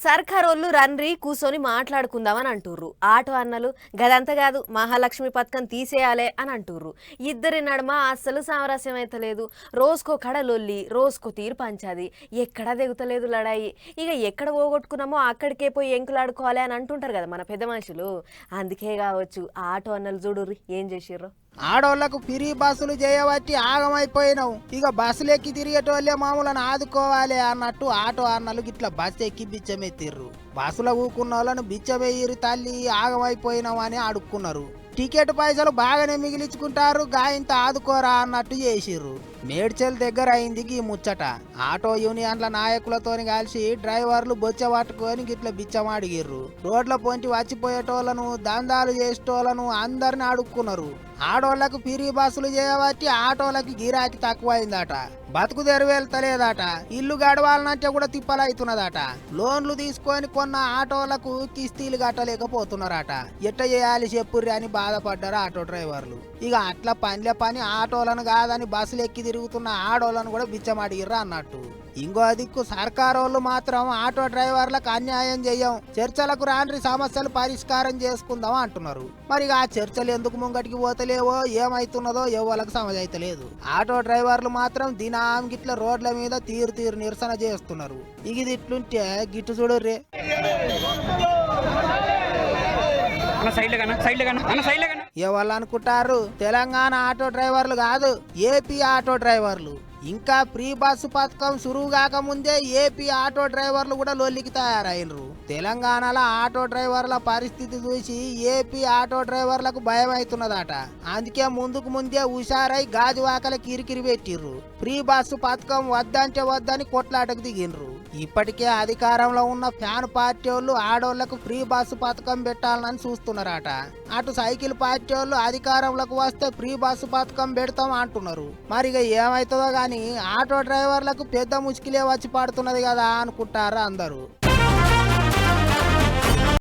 సర్కారోళ్ళు రండ్రి కూసోని మాట్లాడుకుందామని అంటుర్రు. ఆటో అన్నలు గదంతా కాదు మహాలక్ష్మి పథకం తీసేయాలే అని అంటుర్రు. ఇద్దరి నడుమ అస్సలు సామరస్యం అయితే లేదు. రోజుకో కడ లొల్లి, రోజుకో తీరు పంచాది. ఎక్కడా దిగుతలేదు లడాయి. ఇక ఎక్కడ పోగొట్టుకున్నామో అక్కడికే పోయి ఎంకులాడుకోవాలి అని అంటుంటారు కదా మన పెద్ద మనుషులు. అందుకే కావచ్చు ఆటో అన్నలు చూడుర్రి ఏం చేసిర్రు. ఆడోళ్లకు ఫ్రీ బస్సులు చేయబట్టి ఆగమైపోయినావు. ఇక బస్సులు ఎక్కి తిరిగేటోళ్ళే మామూలను ఆదుకోవాలి అన్నట్టు ఆటో అన్నలు గిట్ల బస్సు ఎక్కి బిచ్చమెత్తిర్రు. బస్సులో ఊకున్న వాళ్ళను బిచ్చమెయ్యిరు తల్లి ఆగమైపోయినావు అని అడుక్కున్నారు. టికెట్ పైసలు బాగానే మిగిలించుకుంటారు, గాయంత ఆదుకోరా అన్నట్టు చేసిర్రు. మేడ్చల్ దగ్గర అయింది ఈ ముచ్చట. ఆటో యూనియన్ల నాయకులతోని కలిసి డ్రైవర్లు బొచ్చ పట్టుకొని గిట్ల బిచ్చమాడిగిర్రు. రోడ్ల పొంటి వచ్చిపోయేటోళ్లను, దందాలు చేసేటోళ్లను అందరిని అడుక్కున్నారు. ఆడోళ్లకు ఫ్రీ బస్సులు చేయబట్టి ఆటోలకు గిరాకీ తక్కువైందట. బతుకు తెరువెళ్తలేదట. ఇల్లు గడవాలనంటే కూడా తిప్పలవుతున్నదట. లోన్లు తీసుకొని కొన్న ఆటోలకు కిస్తీలు కట్టలేకపోతున్నారట. ఎట్ట చేయాలి చెప్పుర్రి అని బాధపడ్డారు ఆటో డ్రైవర్లు. ఇక అట్లా పనిలే పని ఆటోలను కాదని బస్సులు ఎక్కి తిరుగుతున్న ఆడోళ్లను కూడా బిచ్చమాడిర్రు అన్నట్టు. ఇంకో దిక్కు సర్కారోళ్ళు మాత్రం ఆటో డ్రైవర్లకు అన్యాయం చెయ్యం, చర్చలకు రాండ్రి సమస్యలు పరిష్కారం చేసుకుందాం అంటున్నారు. మరి ఆ చర్చలు ఎందుకు ముంగటికి పోతలేవో ఏమైతున్నదో ఎవరికి సమజైతలేదు. ఆటో డ్రైవర్లు మాత్రం దినాం గిట్ల రోడ్ల మీద తీరు నిరసన చేస్తున్నారు. ఇది ఇట్లుంటే గిట్టు చూడుర్రే. ఎవరు అనుకుంటారు తెలంగాణ ఆటో డ్రైవర్లు కాదు, ఏపీ ఆటో డ్రైవర్లు. ఇంకా ఫ్రీ బస్సు పథకం సురువు కాకముందే ఏపీ ఆటో డ్రైవర్లు కూడా లొల్లికి తయారైనరు. తెలంగాణలో ఆటో డ్రైవర్ల పరిస్థితి చూసి ఏపీ ఆటో డ్రైవర్లకు భయం అవుతున్నదట. అందుకే ముందుకు ముందే హుషారై గాజువాకలకి ఇరికిరి పెట్టిర్రు. ఫ్రీ బస్సు పథకం వద్దంటే వద్దని కొట్లాటకు దిగినరు. ఇప్పటికే అధికారంలో ఉన్న ఫ్యాన్ పార్టీ వాళ్ళు ఆడోళ్లకు ఫ్రీ బస్సు పథకం పెట్టాలని చూస్తున్నారట. అటు సైకిల్ పార్టీ వాళ్ళు అధికారంలోకి వస్తే ఫ్రీ బస్సు పథకం పెడతాం అంటున్నారు. మరి ఇక ఏమైతుందో గానీ ఆటో డ్రైవర్లకు పెద్ద ముష్కిలే వచ్చి పడుతున్నది కదా అనుకుంటారు అందరూ.